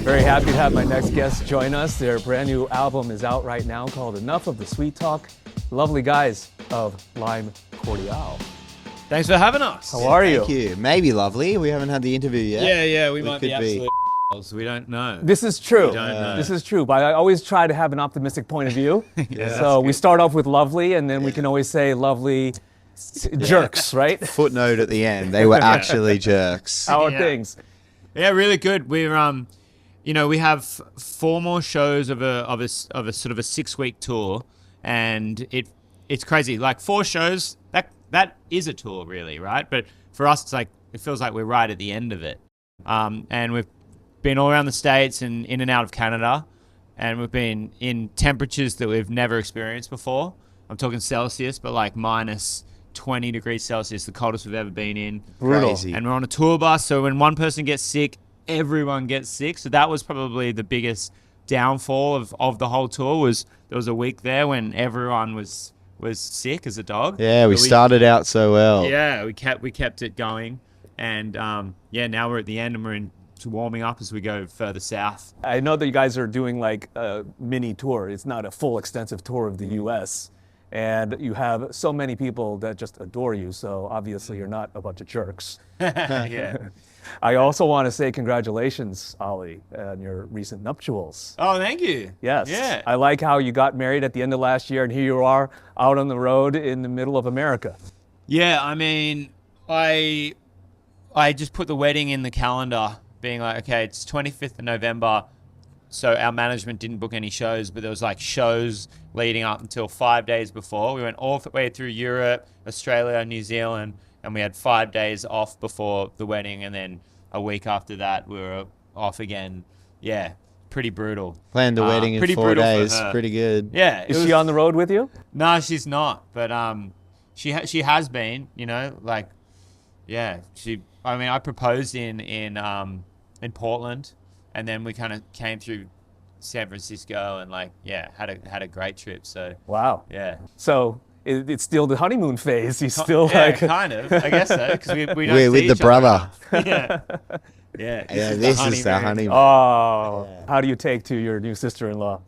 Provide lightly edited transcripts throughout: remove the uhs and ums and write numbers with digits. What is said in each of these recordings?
Very happy to have my next guest join us. Their brand new album is out right now called Enough of the Sweet Talk. Lovely guys of Lime Cordiale. Thanks for having us. How are you? Thank you. Maybe lovely. We haven't had the interview yet. Yeah, we might be could be. absolute we don't know. This is true. We don't know. This is true, but I always try to have an optimistic point of view. Yeah, So we start off with lovely, and then we can always say lovely jerks, right? Footnote at the end. They were actually jerks. How are Yeah. things? Yeah, really good. We're we have 4 more shows of a sort of a 6-week tour, and it's crazy. Like 4 shows, that is a tour, really, right? But for us, it feels like we're right at the end of it. And we've been all around the States and in and out of Canada, and we've been in temperatures that we've never experienced before. I'm talking Celsius, but like minus 20 degrees Celsius, the coldest we've ever been in. Brutal. Crazy. And we're on a tour bus, so when one person gets sick, everyone gets sick. So that was probably the biggest downfall of the whole tour. Was there was a week there when everyone was sick as a dog. Yeah, we But started out so well. Yeah, we kept it going, and now we're at the end and we're into warming up as we go further south. I know that you guys are doing like a mini tour. It's not a full extensive tour of the U.S. And you have so many people that just adore you. So obviously you're not a bunch of jerks. Yeah. I also want to say congratulations, Ollie, on your recent nuptials. Oh, thank you. Yes. Yeah. I like how you got married at the end of last year, and here you are out on the road in the middle of America. Yeah, I mean, I just put the wedding in the calendar, being like, okay, it's 25th of November, so our management didn't book any shows, but there was like shows leading up until 5 days before. We went all the way through Europe, Australia, New Zealand, and we had 5 days off before the wedding, and then a week after that, we were off again. Yeah, pretty brutal. Planned the wedding in pretty 4 brutal for days. her. Pretty good. Yeah. Is she on the road with you? No, she's not. But she has been. Like, yeah. I proposed in Portland, and then we kind of came through San Francisco, and had a great trip. So Wow. yeah. So it's still the honeymoon phase. You still Yeah, like. kind of. I guess so, because we don't We're see with the each other brother. enough. Yeah. Yeah, this is the honeymoon. Oh, how do you take to your new sister-in-law?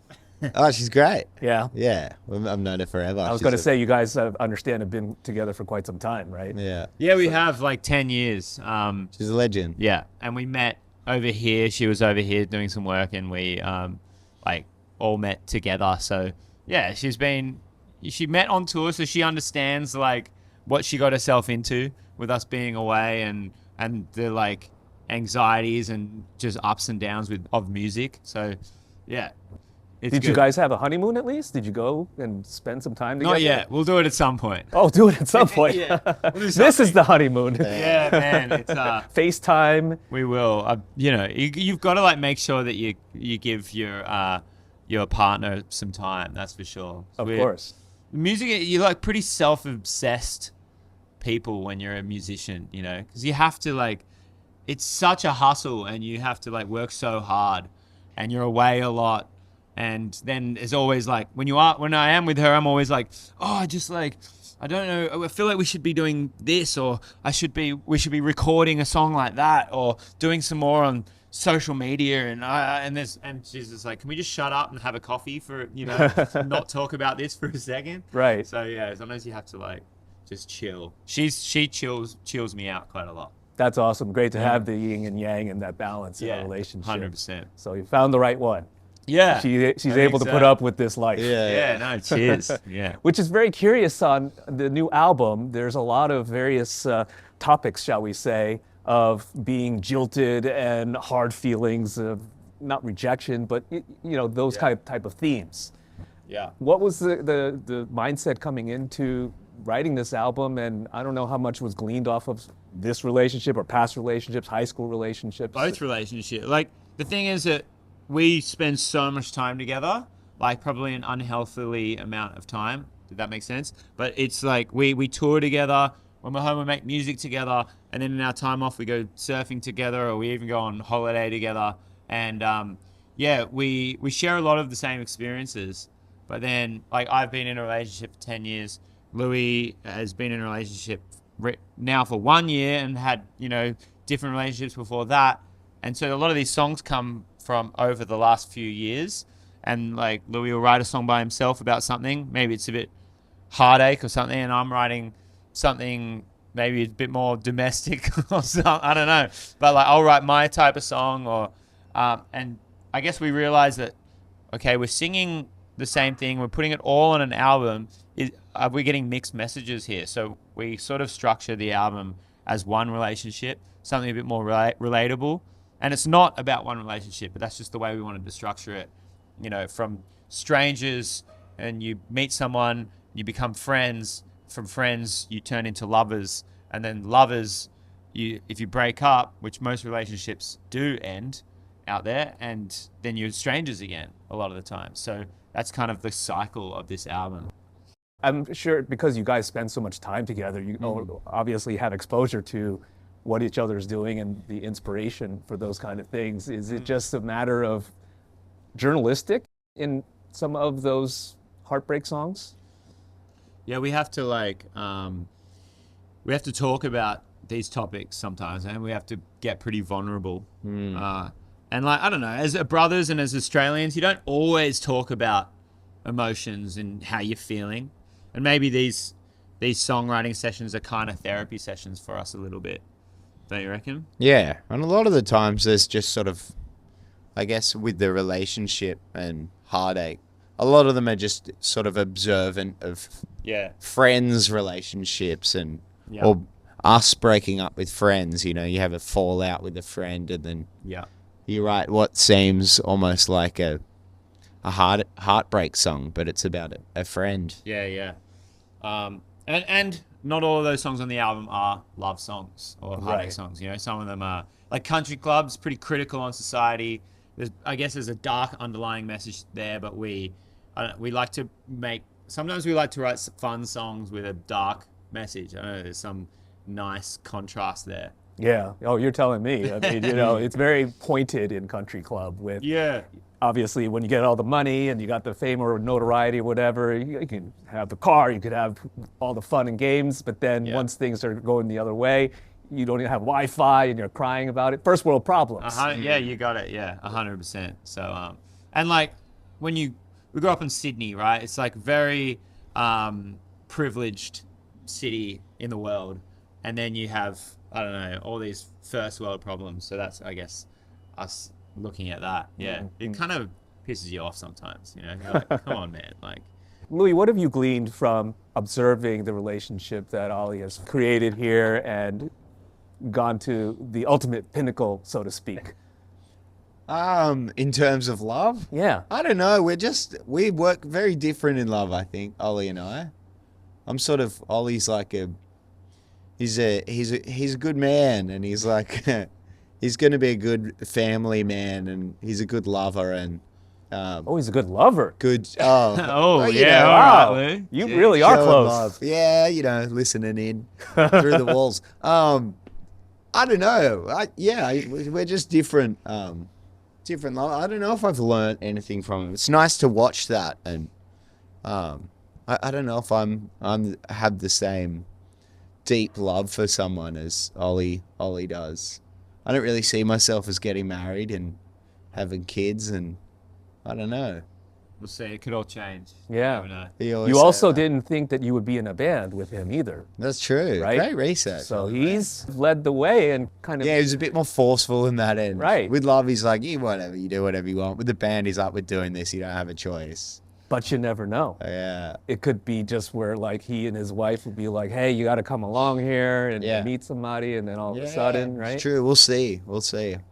Oh, she's great. Yeah. Yeah, I've known her forever. I was going to say, you guys understand have been together for quite some time, right? Yeah, Yeah, we have like 10 years. she's a legend. Yeah, and we met over here. She was over here doing some work, and we all met together. So yeah, she met on tour, so she understands like what she got herself into with us being away, and the like anxieties and just ups and downs of music. So yeah, it's Did you good. guys have a honeymoon at least? Did you go and spend some time together? Not yet. We'll do it at some point. Oh, do it at some point. Yeah, we'll do This something. is the honeymoon. Yeah, man. It's FaceTime. we will. You've got to like make sure that you give your partner some time. That's for sure. Of course. Music, you're like pretty self-obsessed people when you're a musician, because you have to like, it's such a hustle, and you have to like work so hard, and you're away a lot. And then there's always like, when I am with her, I'm always like, oh, just like, I don't know, I feel like we should be doing this, or we should be recording a song like that, or doing some more on social media, and she's just like, can we just shut up and have a coffee for not talk about this for a second? Right. So yeah, sometimes you have to like just chill. She chills me out quite a lot. That's awesome. Great to have the yin and yang and that balance in a relationship. 100%. So you found the right one. Yeah, She's I able think to put so. up with this life. Yeah, no, cheers. Yeah. Which is very curious on the new album. There's a lot of various topics, shall we say, of being jilted and hard feelings of not rejection, but those type of themes. Yeah. What was the mindset coming into writing this album? And I don't know how much was gleaned off of this relationship or past relationships, high school relationships. Both relationships. Like, the thing is that we spend so much time together, like probably an unhealthily amount of time. Did that make sense? But it's like we tour together. When we're home, we make music together. And then in our time off, we go surfing together, or we even go on holiday together. And we share a lot of the same experiences. But then, like, I've been in a relationship for 10 years. Louis has been in a relationship now for 1 year and had, different relationships before that. And so a lot of these songs come from over the last few years. And like Louis will write a song by himself about something. Maybe it's a bit heartache or something, and I'm writing something maybe a bit more domestic or something. I don't know. But like I'll write my type of song, or and I guess we realize that okay, we're singing the same thing. We're putting it all on an album. Are we getting mixed messages here? So we sort of structure the album as one relationship, something a bit more relatable. And it's not about one relationship, but that's just the way we wanted to structure it. You know, from strangers, and you meet someone, you become friends. From friends, you turn into lovers. And then lovers, if you break up, which most relationships do end out there, and then you're strangers again a lot of the time. So that's kind of the cycle of this album. I'm sure because you guys spend so much time together, you obviously have exposure to what each other's doing and the inspiration for those kind of things. Is it just a matter of journalistic in some of those heartbreak songs? Yeah, we have to talk about these topics sometimes, and we have to get pretty vulnerable. And like, I don't know, as brothers and as Australians, you don't always talk about emotions and how you're feeling. And maybe these songwriting sessions are kind of therapy sessions for us a little bit. Don't you reckon? Yeah, and a lot of the times there's just sort of, I guess, with the relationship and heartache, a lot of them are just sort of observant of friends' relationships and or us breaking up with friends. You know, you have a fallout with a friend, and then you write what seems almost like a heartbreak song, but it's about a friend. And not all of those songs on the album are love songs or heartache songs. You know, some of them are like Country Club's pretty critical on society. I guess there's a dark underlying message there, but we like to sometimes we like to write fun songs with a dark message. I know there's some nice contrast there. Yeah. Oh, you're telling me. I mean, you know, it's very pointed in Country Club with obviously when you get all the money and you got the fame or notoriety or whatever, you can have the car, you could have all the fun and games, but then once things are going the other way, you don't even have Wi-Fi and you're crying about it. First world problems. Yeah, you got it. Yeah, 100%. So, and like we grew up in Sydney, right? It's like very privileged city in the world. And then you have, I don't know, all these first world problems. So that's, I guess, us looking at that. Yeah. It kind of pisses you off sometimes, you know? You're like, come on, man. Like, Louis, what have you gleaned from observing the relationship that Ollie has created here and gone to the ultimate pinnacle, so to speak? In terms of love? Yeah. I don't know. We work very different in love, I think, Ollie and I. Ollie's like he's a good man, and he's like, he's going to be a good family man, and he's a good lover, and he's a good lover. Good. Yeah. Wow. All right, Lou. You really are close. Love. Yeah, you know, listening in through the walls. I don't know. We're just different. Different love. I don't know if I've learned anything from him. It's nice to watch that, and I don't know if I'm have the same deep love for someone as Ollie does. I don't really see myself as getting married and having kids, and I don't know. We'll see. It could all change. Yeah. You You also didn't think that you would be in a band with him either. That's true. Right? Great research. So he's led the way and kind of... Yeah, he was a bit more forceful in that end. Right. With love, he's like, whatever, you do whatever you want. With the band, he's like, we're doing this, you don't have a choice. But you never know. Yeah. It could be just where like he and his wife would be like, hey, you got to come along here and meet somebody, and then all of a sudden, right? It's true. We'll see.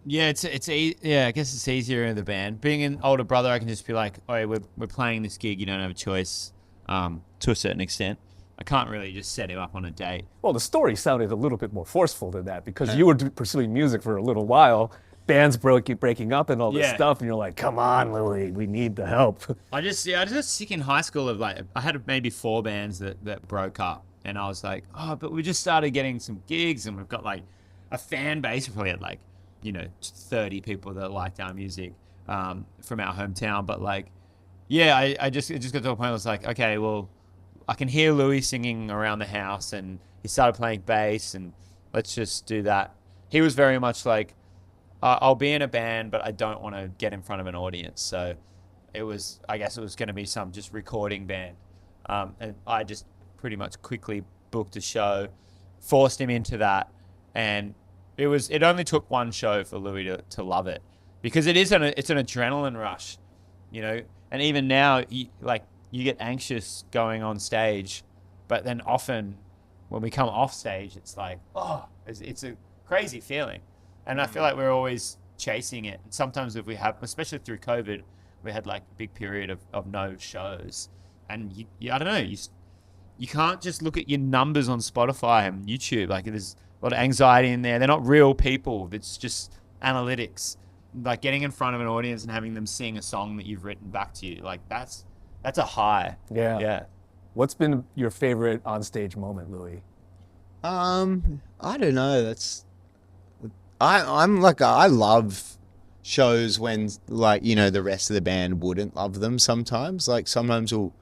Yeah, I guess it's easier in the band. Being an older brother, I can just be like, oh, we're playing this gig. You don't have a choice, to a certain extent. I can't really just set him up on a date. Well, the story sounded a little bit more forceful than that because you were pursuing music for a little while. Bands breaking up and all this stuff, and you're like, come on, Louis, we need the help. I just got sick in high school of like, I had maybe 4 bands that broke up, and I was like, oh, but we just started getting some gigs, and we've got like a fan base. We probably had like, 30 people that liked our music from our hometown. But like, it just got to a point where I was like, okay, well, I can hear Louis singing around the house, and he started playing bass, and let's just do that. He was very much like, I'll be in a band, but I don't want to get in front of an audience. So I guess it was going to be some just recording band. And I just pretty much quickly booked a show, forced him into that. And it only took one show for Louis to love it, because it's an adrenaline rush, you know. And even now, you get anxious going on stage, but then often when we come off stage, it's like, oh, it's a crazy feeling. And I feel like we're always chasing it. And sometimes if we have, especially through COVID, we had like a big period of no shows. And I don't know, you can't just look at your numbers on Spotify and YouTube. Like, there's a lot of anxiety in there. They're not real people. It's just analytics. Like getting in front of an audience and having them sing a song that you've written back to you. Like that's a high. Yeah. Yeah. What's been your favorite onstage moment, Louis? I don't know. I love shows when, like, you know, the rest of the band wouldn't love them sometimes. Like, sometimes we'll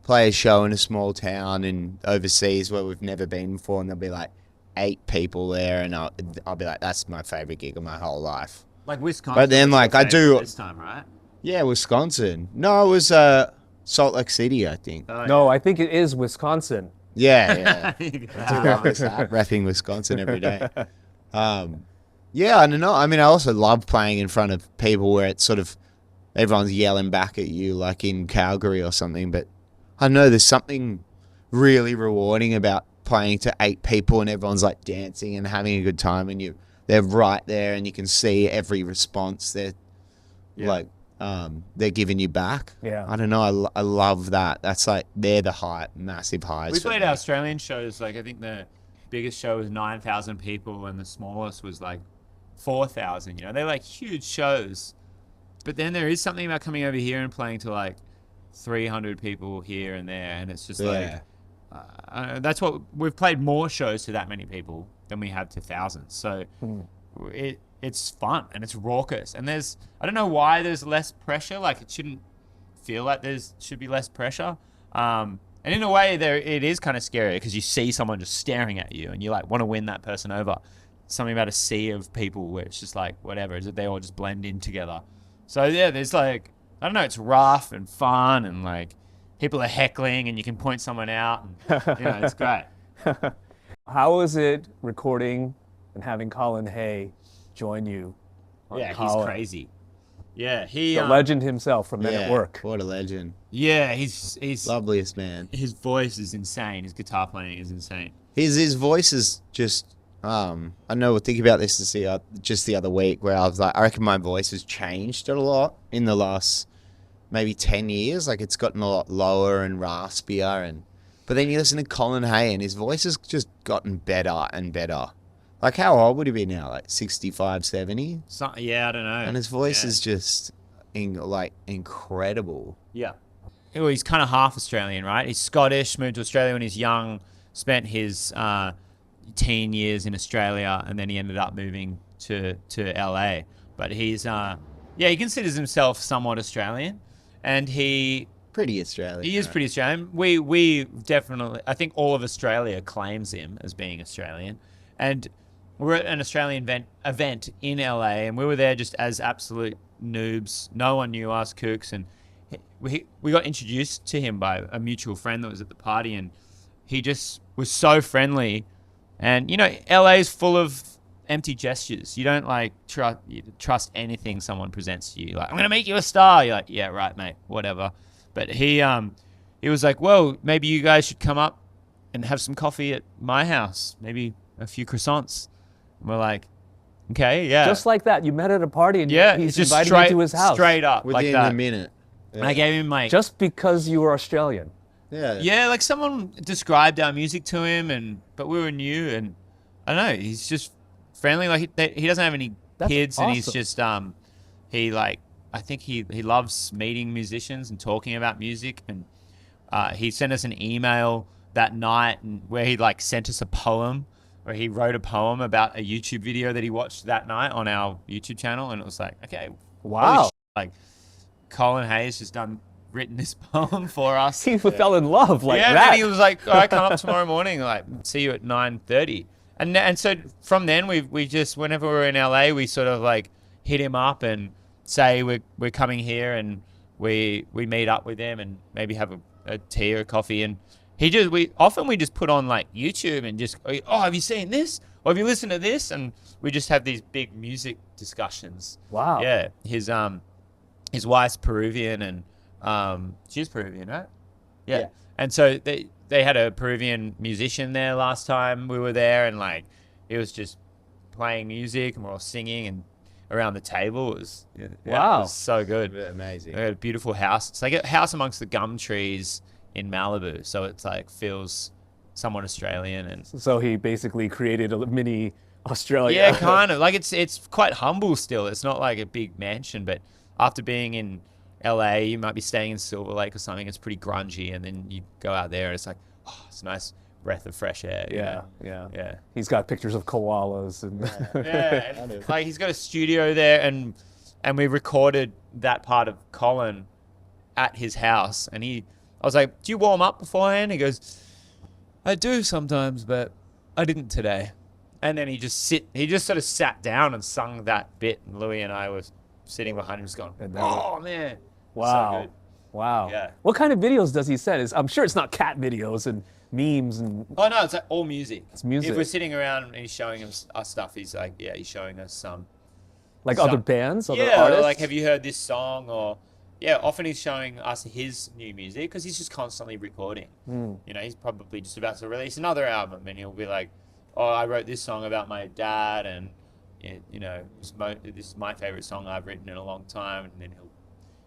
play a show in a small town in overseas where we've never been before, and there'll be like 8 people there, and I'll be like, that's my favorite gig of my whole life. Like Wisconsin. But then, like, I do this time, right? Yeah, Wisconsin. No, it was Salt Lake City, I think. Oh, No, I think it is Wisconsin. Yeah. yeah. Rapping Wisconsin every day. Yeah, I don't know. I mean, I also love playing in front of people where it's sort of everyone's yelling back at you, like in Calgary or something. But I know there's something really rewarding about playing to 8 people and everyone's like dancing and having a good time, and they're right there and you can see every response they're giving you back. Yeah. I don't know. I love that. That's like, they're the massive highs. We for played me. Australian shows. Like, I think the biggest show was 9,000 people and the smallest was like 4,000. You know, they're like huge shows. But then there is something about coming over here and playing to like 300 people here and there, and it's just like that's what we've played more shows to that many people than we have to thousands. So it's fun and it's raucous, and I don't know why there's less pressure. Like, it shouldn't feel like should be less pressure. And in a way, it is kind of scary because you see someone just staring at you and you like want to win that person over. Something about a sea of people where it's just like, whatever, is it they all just blend in together. So yeah, there's like, I don't know, it's rough and fun, and like people are heckling and you can point someone out, and you know, it's great. How was it recording and having Colin Hay join you? Yeah, Colin, he's crazy. Yeah, the legend himself from Men at Work. What a legend. Yeah, he's Loveliest man. His voice is insane. His guitar playing is insane. His voice is just, I know, think about this just the other week, where I was like, I reckon my voice has changed a lot in the last maybe 10 years. Like, it's gotten a lot lower and raspier, but then you listen to Colin Hay and his voice has just gotten better and better. Like, how old would he be now? Like 65, 70? Yeah, I don't know. And his voice is just incredible. Yeah. Well, he's kind of half Australian, right? He's Scottish, moved to Australia when he's young, spent his teen years in Australia, and then he ended up moving to LA. But he's he considers himself somewhat Australian, and pretty Australian. He is pretty Australian. We definitely, I think all of Australia claims him as being Australian, and we're at an Australian event in LA, and we were there just as absolute noobs. No one knew us, kooks, and we got introduced to him by a mutual friend that was at the party, and he just was so friendly. And, you know, LA is full of empty gestures. You don't, like, trust anything someone presents to you. Like, I'm going to make you a star. You're like, yeah, right, mate, whatever. But he was like, well, maybe you guys should come up and have some coffee at my house. Maybe a few croissants. And we're like, okay, yeah. Just like that. You met at a party and he's just inviting you to his house. Straight up, within like that. a minute. Yeah. And I gave him my... Just because you were Australian. Yeah. Yeah, like someone described our music to him, but we were new, and I don't know, he's just friendly. Like he doesn't have any kids, awesome. And he's just I think he loves meeting musicians and talking about music, and he sent us an email that night where he like sent us a poem, where he wrote a poem about a YouTube video that he watched that night on our YouTube channel, and it was like, okay, wow, holy shit, like Colin Hayes just written this poem for us. He fell in love like that. And then he was like, all right, come up tomorrow morning, like see you at 9:30. And so from then we just, whenever we're in LA, we sort of like hit him up and say we're coming here, and we meet up with him and maybe have a tea or a coffee. And we just put on like YouTube and just, oh, have you seen this? Or have you listened to this? And we just have these big music discussions. Wow. Yeah. His wife's Peruvian, and she's Peruvian, right? Yeah. And so they had a Peruvian musician there last time we were there, and like it was just playing music and we're all singing and around the table. It was wow. It was so good. Amazing. They had a beautiful house. It's like a house amongst the gum trees in Malibu, so it's like feels somewhat Australian. And So he basically created a mini Australia. yeah, kind of like it's quite humble still. It's not like a big mansion, but after being in LA, you might be staying in Silver Lake or something. It's pretty grungy, and then you go out there and it's like, oh, it's a nice breath of fresh air. You know? Yeah. He's got pictures of koalas and Yeah, and, like he's got a studio there, and we recorded that part of Colin at his house. And I was like, "Do you warm up beforehand?" He goes, "I do sometimes, but I didn't today." And then he just sort of sat down and sung that bit, and Louis and I were sitting behind him, just going, "Oh man, wow, so good." wow." Yeah. What kind of videos does he send? I'm sure it's not cat videos and memes and. Oh no, it's like all music. It's music. If we're sitting around and he's showing us stuff, he's like, yeah, he's showing us some. Like other bands, other Yeah, artists? or like, have you heard this song? Or yeah, often he's showing us his new music because he's just constantly recording. You know, he's probably just about to release another album, and he'll be like, "Oh, I wrote this song about my dad, and you know, this is my favorite song I've written in a long time." And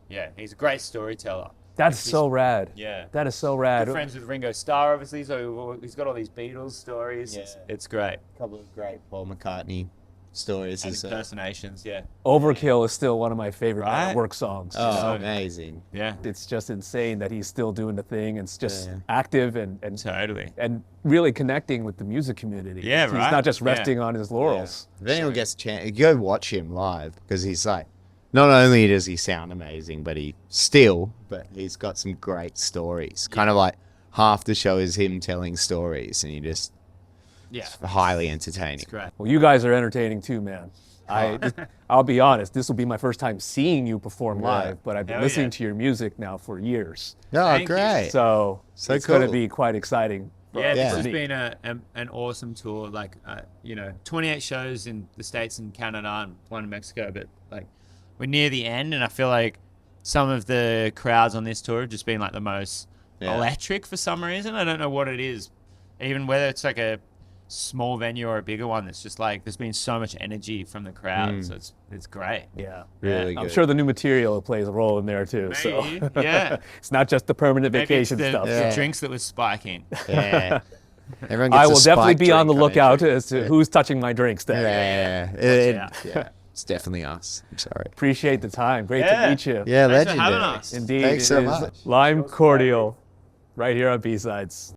then he's a great storyteller. That's so rad. Yeah. That is so rad. Good friends with Ringo Starr, obviously, so he's got all these Beatles stories. Yeah. It's great. A couple of great Paul McCartney stories. And impersonations, yeah. Overkill is still one of my favorite Right? work songs. Oh, amazing. Yeah. It's just insane that he's still doing the thing and it's just active and Totally. and really connecting with the music community. Yeah, He's right? not just Yeah. resting on his laurels. If anyone gets a chance, go watch him live, because he's like, not only does he sound amazing, but he's got some great stories. Kind of like half the show is him telling stories, and it's highly entertaining. It's great. Well, you guys are entertaining too, man. I'll be honest, this will be my first time seeing you perform live, but I've been Hell listening yeah. to your music now for years. Oh, Thank you. great. So it's going to cool. be quite exciting. Yeah, this Yeah. has been an awesome tour. Like, 28 shows in the States and Canada and one in Mexico. But, like, we're near the end, and I feel like some of the crowds on this tour have just been, like, the most electric for some reason. I don't know what it is. Even whether it's, like, a small venue or a bigger one, it's just, like, there's been so much energy from the crowd. So it's great. Yeah. Really good. I'm sure the new material plays a role in there too. Maybe, So yeah. it's not just the permanent Maybe it's vacation the, stuff. the drinks that was spiking. Yeah. Everyone gets I a will definitely spike be on the drink lookout it. as to who's touching my drinks then. Yeah. It's definitely us. I'm sorry. Appreciate the time. Great Yeah. to meet you. Yeah, Thanks for legendary. having us. Indeed. Thanks it so is much. Lime Cordial right here on B-Sides.